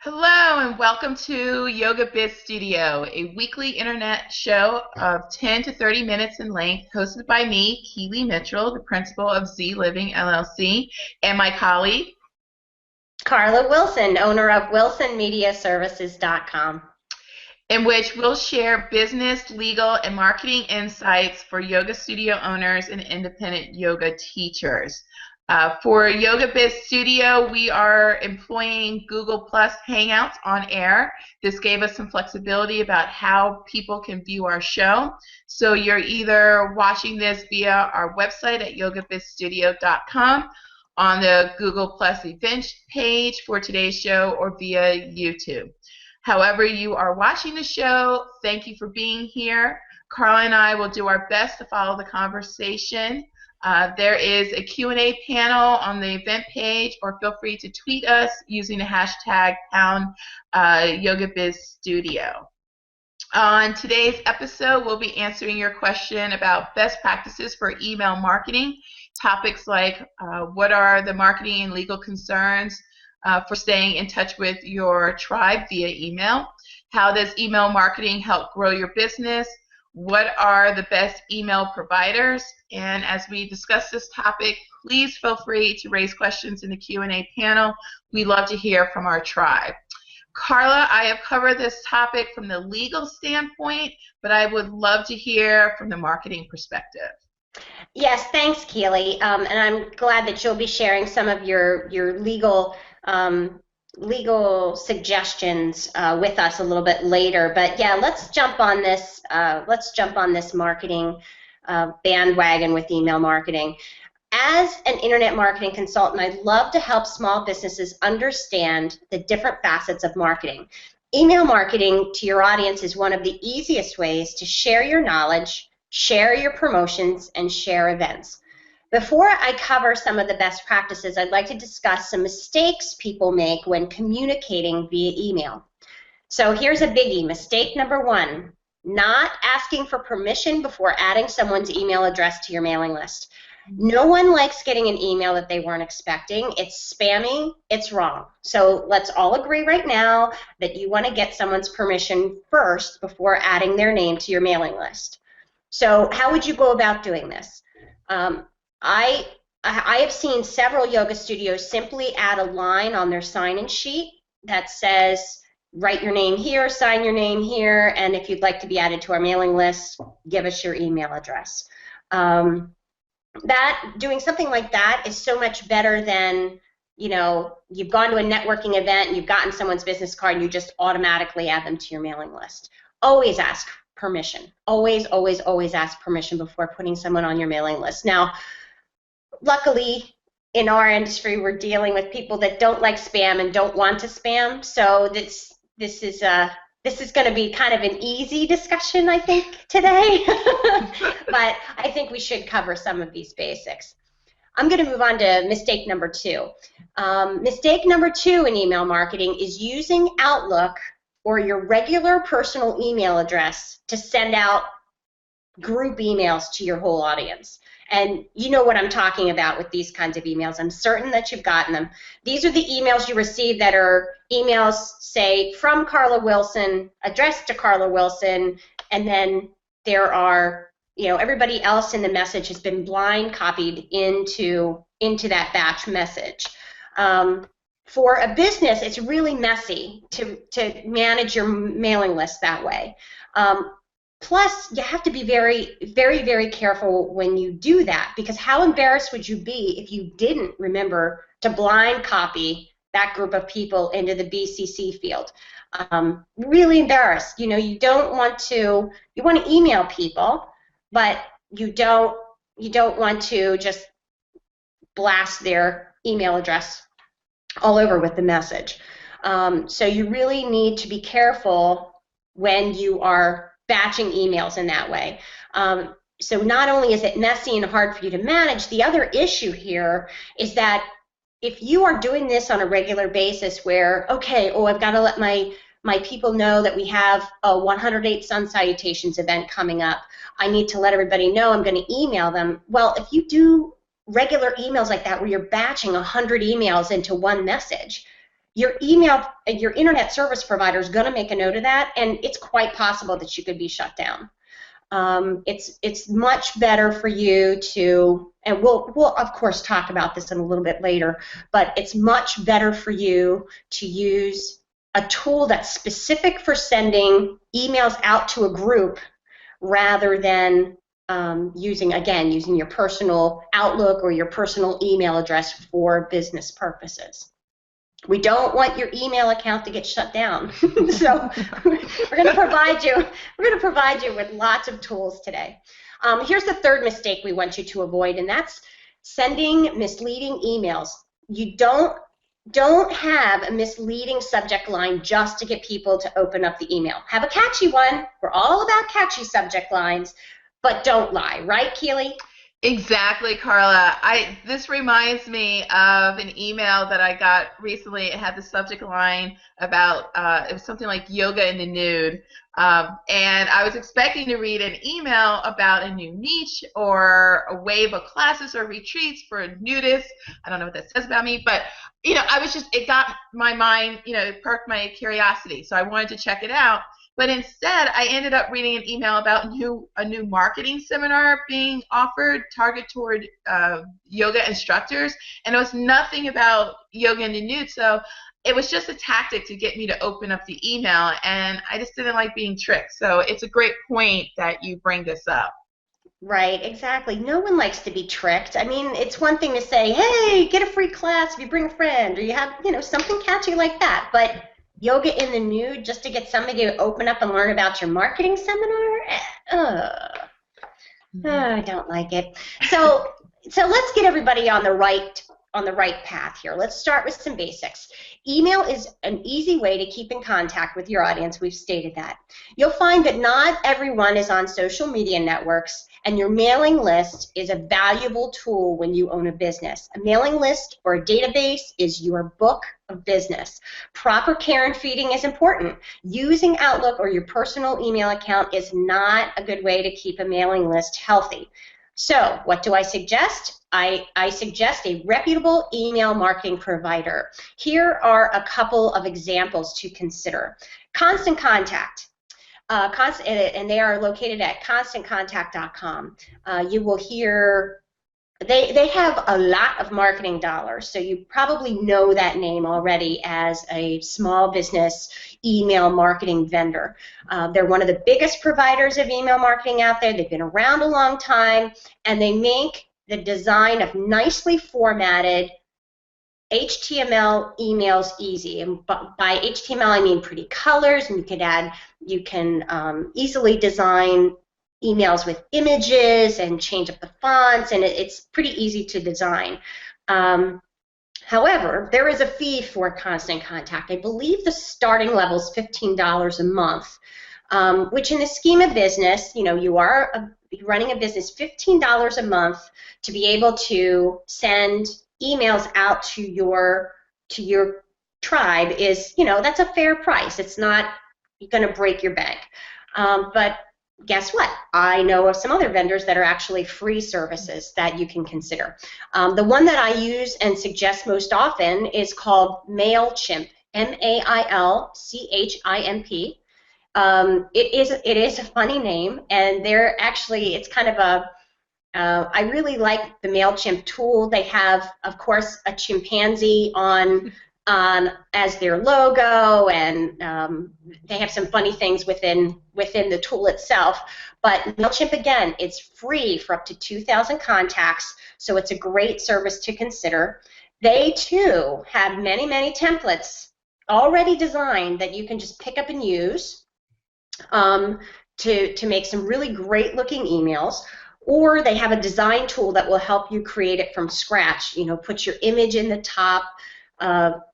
Hello and welcome to Yoga Biz Studio, a weekly internet show of 10 to 30 minutes in length, hosted by me, Keely Mitchell, the principal of Z Living LLC, and my colleague, Carla Wilson, owner of WilsonMediaServices.com. in which we'll share business, legal, and marketing insights for yoga studio owners and independent yoga teachers. For Yoga Biz Studio, we are employing Google Plus Hangouts on air. This gave us some flexibility about how people can view our show. So you're either watching this via our website at yogabizstudio.com, on the Google Plus events page for today's show, or via YouTube. However you are watching the show, thank you for being here. Carla and I will do our best to follow the conversation. There is a Q&A panel on the event page, or feel free to tweet us using the hashtag #YogaBizStudio. On today's episode, we'll be answering your question about best practices for email marketing. Topics like what are the marketing and legal concerns for staying in touch with your tribe via email? How does email marketing help grow your business? What are the best email providers? And as we discuss this topic, please feel free to raise questions in the Q&A panel. We love to hear from our tribe. Carla, I have covered this topic from the legal standpoint, but I would love to hear from the marketing perspective. Yes, thanks, Keely. And I'm glad that you'll be sharing some of your legal suggestions with us a little bit later. But yeah, let's jump on this. Let's jump on this marketing bandwagon with email marketing. As an internet marketing consultant, I love to help small businesses understand the different facets of marketing. Email marketing to your audience is one of the easiest ways to share your knowledge, share your promotions, and share events. Before I cover some of the best practices, I'd like to discuss some mistakes people make when communicating via email. So here's a biggie. Mistake number one, not asking for permission before adding someone's email address to your mailing list. No one likes getting an email that they weren't expecting. It's spammy. It's wrong. So let's all agree right now that you want to get someone's permission first before adding their name to your mailing list. So how would you go about doing this? I have seen several yoga studios simply add a line on their sign-in sheet that says, write your name here, sign your name here, and if you'd like to be added to our mailing list, give us your email address. Doing something like that is so much better than, you've gone to a networking event and you've gotten someone's business card and you just automatically add them to your mailing list. Always ask permission. Always, always, always ask permission before putting someone on your mailing list. Now, luckily, in our industry, we're dealing with people that don't like spam and don't want to spam. So this is going to be kind of an easy discussion, I think, today. But I think we should cover some of these basics. I'm going to move on to mistake number two. Mistake number two in email marketing is using Outlook or your regular personal email address to send out group emails to your whole audience. And you know what I'm talking about with these kinds of emails. I'm certain that you've gotten them. These are the emails you receive that are emails, say, from Carla Wilson, addressed to Carla Wilson, and then there are, everybody else in the message has been blind copied into that batch message. For a business, it's really messy to manage your mailing list that way. Plus, you have to be very, very, very careful when you do that, because how embarrassed would you be if you didn't remember to blind copy that group of people into the BCC field? Really embarrassed. You want to email people, but you don't want to just blast their email address all over with the message. So you really need to be careful when you are batching emails in that way. So not only is it messy and hard for you to manage, the other issue here is that if you are doing this on a regular basis where, I've got to let my people know that we have a 108 Sun Salutations event coming up. I need to let everybody know I'm going to email them. Well, if you do regular emails like that where you're batching 100 emails into one message, your internet service provider is going to make a note of that, and it's quite possible that you could be shut down. It's much better for you to, and we'll of course talk about this in a little bit later, but it's much better for you to use a tool that's specific for sending emails out to a group rather than using your personal Outlook or your personal email address for business purposes. We don't want your email account to get shut down. So we're going to provide you with lots of tools today. Here's the third mistake we want you to avoid, and that's sending misleading emails. You don't have a misleading subject line just to get people to open up the email. Have a catchy one. We're all about catchy subject lines, but don't lie, right, Keely? Exactly, Carla. This reminds me of an email that I got recently. It had the subject line about it was something like yoga in the nude, and I was expecting to read an email about a new niche or a wave of classes or retreats for nudists. I don't know what that says about me, but it got my mind, it perked my curiosity, so I wanted to check it out. But instead, I ended up reading an email about a new marketing seminar being offered, targeted toward yoga instructors, and it was nothing about yoga in the nude. So it was just a tactic to get me to open up the email, and I just didn't like being tricked. So it's a great point that you bring this up. Right, exactly. No one likes to be tricked. I mean, it's one thing to say, hey, get a free class if you bring a friend, or you have, something catchy like that, but yoga in the nude just to get somebody to open up and learn about your marketing seminar? I don't like it. So let's get everybody on the right path here. Let's start with some basics. Email is an easy way to keep in contact with your audience. We've stated that. You'll find that not everyone is on social media networks, and your mailing list is a valuable tool when you own a business. A mailing list or a database is your book of business. Proper care and feeding is important. Using Outlook or your personal email account is not a good way to keep a mailing list healthy. So what do I suggest? I suggest a reputable email marketing provider. Here are a couple of examples to consider. Constant Contact. And they are located at constantcontact.com. You will hear they have a lot of marketing dollars, so you probably know that name already as a small business email marketing vendor. They're one of the biggest providers of email marketing out there. They've been around a long time, and they make the design of nicely formatted HTML emails easy. And by HTML, I mean pretty colors, and you can easily design emails with images and change up the fonts, and it's pretty easy to design. However, there is a fee for Constant Contact. I believe the starting level is $15 a month, which in the scheme of business, you are running a business, $15 a month to be able to send emails out to your tribe is, that's a fair price. It's not going to break your bank. But guess what? I know of some other vendors that are actually free services that you can consider. The one that I use and suggest most often is called MailChimp, MailChimp. It is a funny name, and it's kind of a I really like the MailChimp tool. They have, of course, a chimpanzee on as their logo, and they have some funny things within the tool itself. But MailChimp, again, it's free for up to 2,000 contacts, so it's a great service to consider. They, too, have many, many templates already designed that you can just pick up and use to make some really great-looking emails. Or they have a design tool that will help you create it from scratch. Put your image in the top,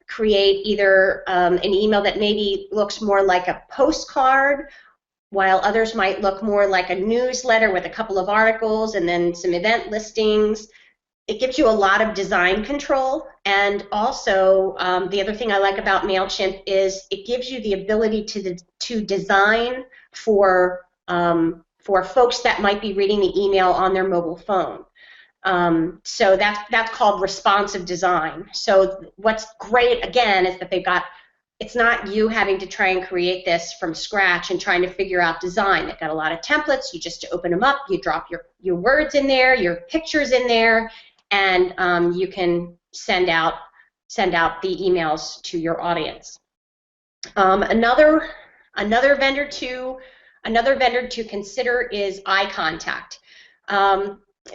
create either an email that maybe looks more like a postcard, while others might look more like a newsletter with a couple of articles and then some event listings. It gives you a lot of design control, and also the other thing I like about MailChimp is it gives you the ability to design for folks that might be reading the email on their mobile phone. So that's called responsive design. So what's great again is that it's not you having to try and create this from scratch and trying to figure out design. They've got a lot of templates. You just open them up, you drop your words in there, your pictures in there, and you can send out the emails to your audience. Another vendor to consider is eye contact.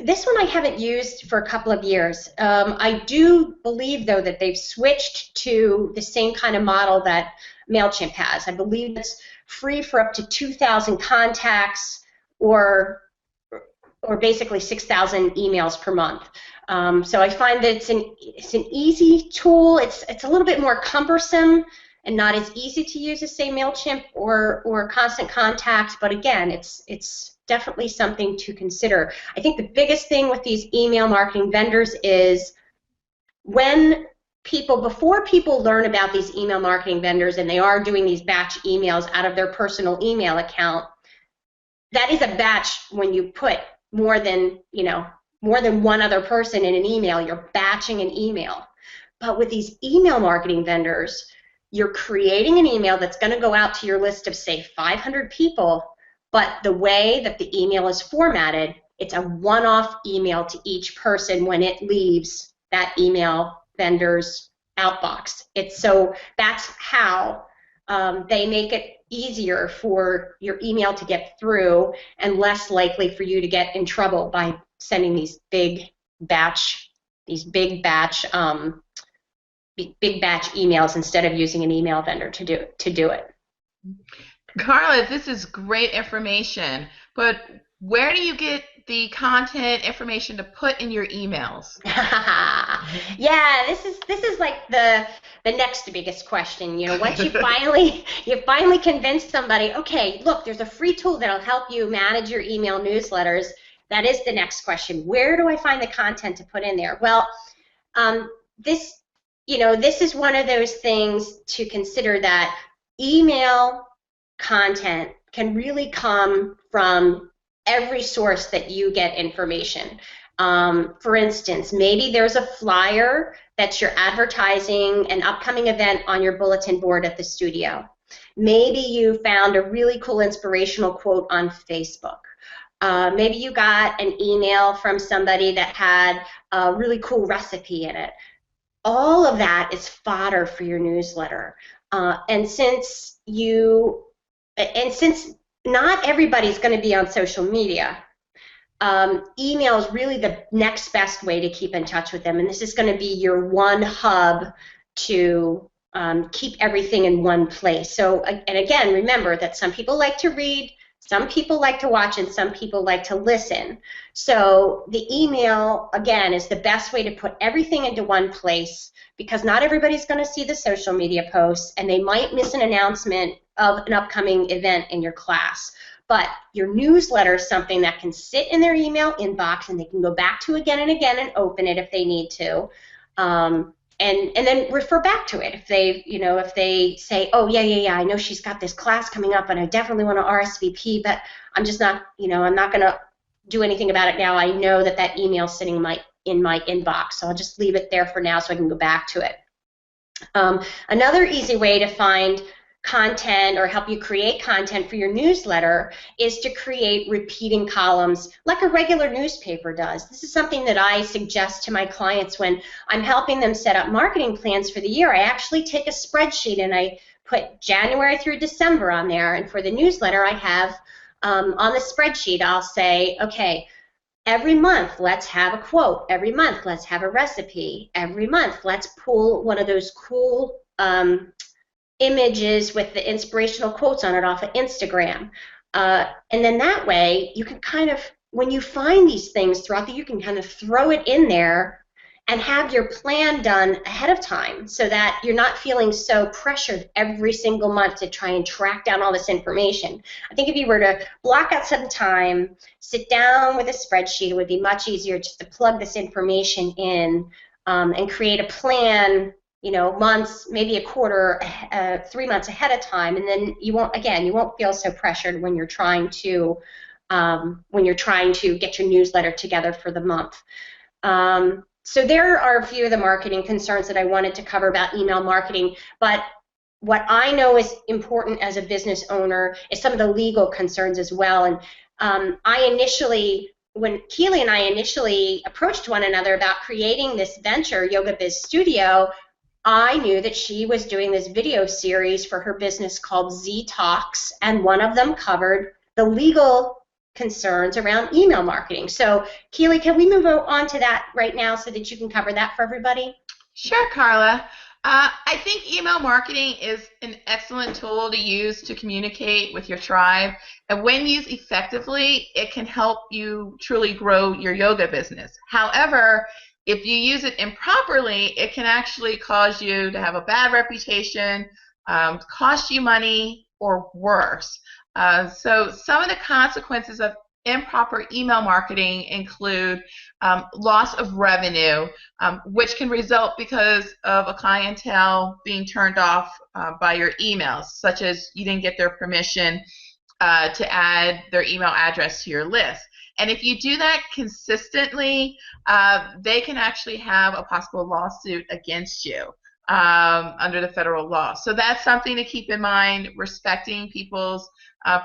This one I haven't used for a couple of years. I do believe, though, that they've switched to the same kind of model that MailChimp has. I believe it's free for up to 2,000 contacts or basically 6,000 emails per month. So I find that it's an easy tool. It's a little bit more cumbersome and not as easy to use as, say, MailChimp or Constant Contact, but again, it's definitely something to consider. I think the biggest thing with these email marketing vendors is before people learn about these email marketing vendors and they are doing these batch emails out of their personal email account, that is a batch when you put more than one other person in an email. You're batching an email. But with these email marketing vendors, you're creating an email that's going to go out to your list of, say, 500 people, but the way that the email is formatted, it's a one-off email to each person when it leaves that email vendor's outbox. So that's how they make it easier for your email to get through and less likely for you to get in trouble by sending these big batch emails instead of using an email vendor to do it. Carla, this is great information, but where do you get the content information to put in your emails? Yeah, this is like the next biggest question. Once you finally convince somebody, okay, look, there's a free tool that'll help you manage your email newsletters. That is the next question. Where do I find the content to put in there? Well, this is one of those things to consider, that email content can really come from every source that you get information. For instance, maybe there's a flyer that you're advertising an upcoming event on your bulletin board at the studio. Maybe you found a really cool inspirational quote on Facebook. Maybe you got an email from somebody that had a really cool recipe in it. All of that is fodder for your newsletter. And since not everybody's going to be on social media, email is really the next best way to keep in touch with them. And this is going to be your one hub to keep everything in one place. So, and again, remember that some people like to read, some people like to watch, and some people like to listen. So the email, again, is the best way to put everything into one place, because not everybody's going to see the social media posts, and they might miss an announcement of an upcoming event in your class. But your newsletter is something that can sit in their email inbox, and they can go back to again and again and open it if they need to. And then refer back to it if they say, oh yeah, I know she's got this class coming up and I definitely want to RSVP, but I'm just not, I'm not going to do anything about it now. I know that email's sitting in my inbox, so I'll just leave it there for now so I can go back to it. Another easy way to find content or help you create content for your newsletter is to create repeating columns like a regular newspaper does. This is something that I suggest to my clients when I'm helping them set up marketing plans for the year. I actually take a spreadsheet and I put January through December on there, and for the newsletter I have on the spreadsheet I'll say, okay, every month let's have a quote, every month let's have a recipe, every month let's pull one of those cool images with the inspirational quotes on it off of Instagram. And then that way you can kind of, when you find these things throughout you can kind of throw it in there and have your plan done ahead of time so that you're not feeling so pressured every single month to try and track down all this information. I think if you were to block out some time, sit down with a spreadsheet, it would be much easier just to plug this information in and create a plan, months, maybe a quarter, 3 months ahead of time, and then you won't feel so pressured when you're trying to when you're trying to get your newsletter together for the month. So there are a few of the marketing concerns that I wanted to cover about email marketing, but what I know is important as a business owner is some of the legal concerns as well. And when Keely and I initially approached one another about creating this venture, Yoga Biz Studio, I knew that she was doing this video series for her business called Z Talks, and one of them covered the legal concerns around email marketing. So, Keely, can we move on to that right now so that you can cover that for everybody? Sure, Carla. I think email marketing is an excellent tool to use to communicate with your tribe, and when used effectively, it can help you truly grow your yoga business. However, if you use it improperly, it can actually cause you to have a bad reputation, cost you money, or worse. So some of the consequences of improper email marketing include loss of revenue, which can result because of a clientele being turned off by your emails, such as you didn't get their permission to add their email address to your list. And if you do that consistently, they can actually have a possible lawsuit against you under the federal law. So that's something to keep in mind, respecting people's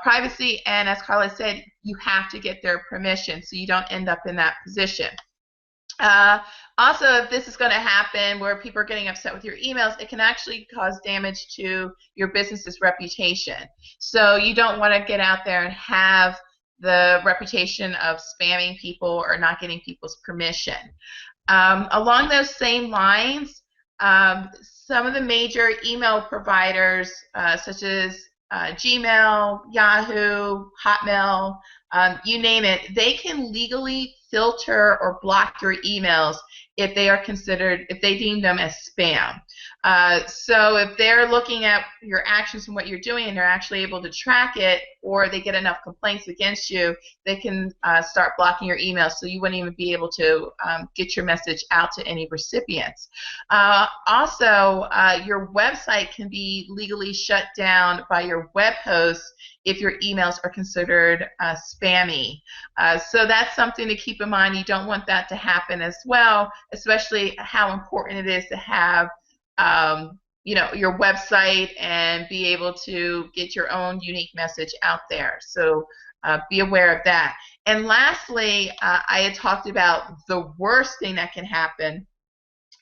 privacy, and as Carla said, you have to get their permission so you don't end up in that position. Also, if this is going to happen where people are getting upset with your emails, it can actually cause damage to your business's reputation. So you don't want to get out there and have the reputation of spamming people or not getting people's permission. Along those same lines, some of the major email providers, such as Gmail, Yahoo, Hotmail, you name it, they can legally filter or block your emails if they deem them as spam. So if they're looking at your actions and what you're doing and they're actually able to track it, or they get enough complaints against you, they can start blocking your emails so you wouldn't even be able to get your message out to any recipients. Also, your website can be legally shut down by your web host if your emails are considered spammy. So that's something to keep in mind. You don't want that to happen as well, especially how important it is to have your website and be able to get your own unique message out there. So be aware of that. And lastly, I had talked about the worst thing that can happen.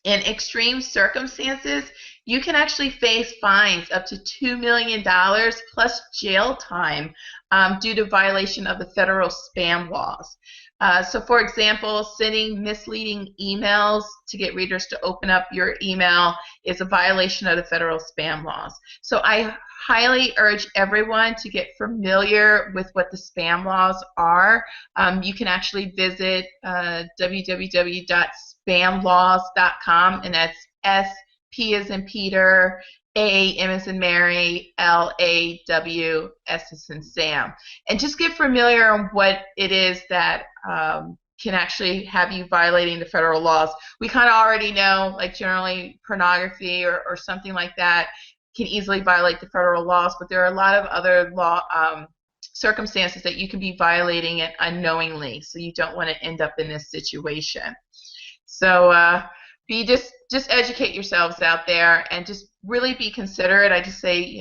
In extreme circumstances, you can actually face fines up to $2 million plus jail time due to violation of the federal spam laws. So for example, sending misleading emails to get readers to open up your email is a violation of the federal spam laws. So I highly urge everyone to get familiar with what the spam laws are. You can actually visit www.spamlaws.com, and that's S-P as in Peter, A-M as in Mary, L-A-W, S as in Sam. And just get familiar on what it is that can actually have you violating the federal laws. We kind of already know, like generally pornography or something like that can easily violate the federal laws, but there are a lot of other circumstances that you can be violating it unknowingly, so you don't want to end up in this situation. So just educate yourselves out there and just really be considerate. I just say,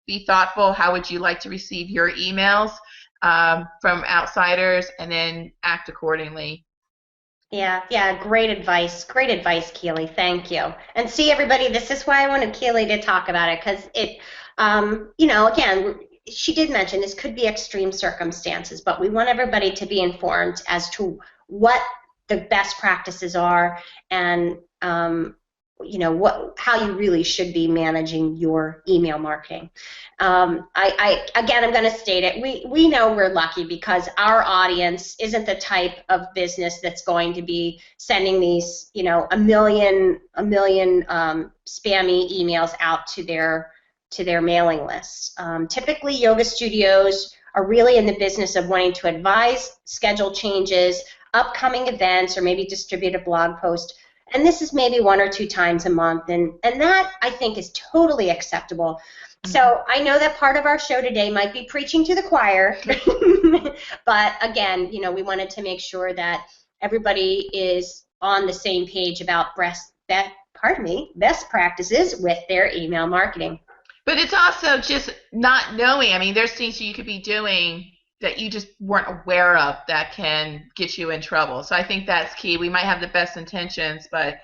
be thoughtful. How would you like to receive your emails from outsiders, and then act accordingly. Yeah, great advice, Keely. Thank you. And see, everybody, this is why I wanted Keely to talk about it, because it, again, she did mention this could be extreme circumstances, but we want everybody to be informed as to what the best practices are, and how you really should be managing your email marketing. I'm going to state it. We know we're lucky because our audience isn't the type of business that's going to be sending these, a million spammy emails out to their mailing lists. Typically, yoga studios are really in the business of wanting to advise schedule changes, upcoming events, or maybe distribute a blog post. And this is maybe 1 or 2 times a month, and that, I think, is totally acceptable. So I know that part of our show today might be preaching to the choir, but again, we wanted to make sure that everybody is on the same page about best practices with their email marketing. But it's also just not knowing. I mean, there's things you could be doing that you just weren't aware of that can get you in trouble. So I think that's key. We might have the best intentions, but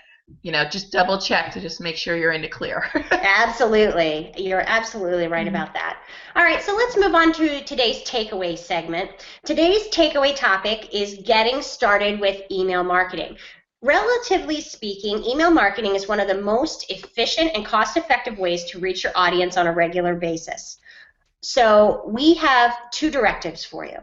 just double check to just make sure you're in the clear. Absolutely. You're absolutely right about that. All right, so let's move on to today's takeaway segment. Today's takeaway topic is getting started with email marketing. Relatively speaking, email marketing is one of the most efficient and cost-effective ways to reach your audience on a regular basis. So we have 2 directives for you.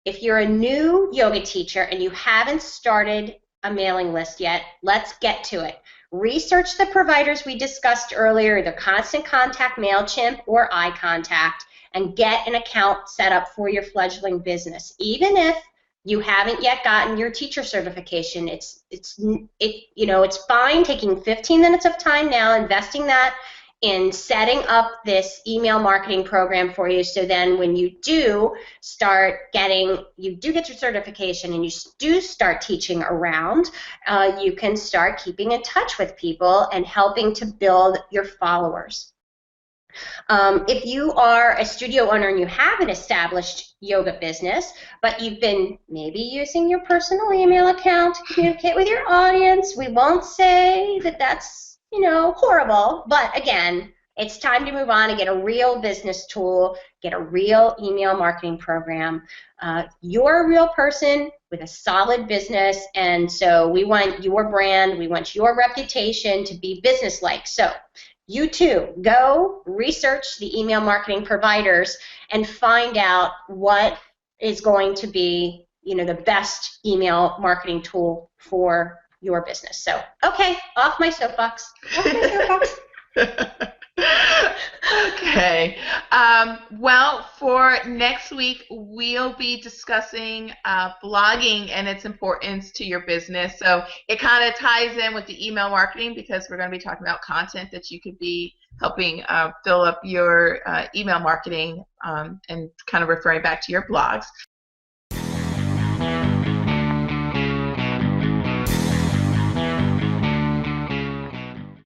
If you're a new yoga teacher and you haven't started a mailing list yet, let's get to it. Research the providers we discussed earlier, either Constant Contact, MailChimp, or iContact, and get an account set up for your fledgling business. Even if you haven't yet gotten your teacher certification, it's fine taking 15 minutes of time now, investing that in setting up this email marketing program for you, so then when you do get your certification and you do start teaching around, you can start keeping in touch with people and helping to build your followers. If you are a studio owner and you have an established yoga business, but you've been maybe using your personal email account to communicate with your audience, we won't say that that's horrible, but again, it's time to move on and get a real business tool, get a real email marketing program. You're a real person with a solid business, and so we want your brand, we want your reputation to be business-like. So you too, go research the email marketing providers and find out what is going to be, the best email marketing tool for your business. So, okay, off my soapbox. Okay. Well, for next week, we'll be discussing blogging and its importance to your business. So it kind of ties in with the email marketing, because we're going to be talking about content that you could be helping fill up your email marketing and kind of referring back to your blogs.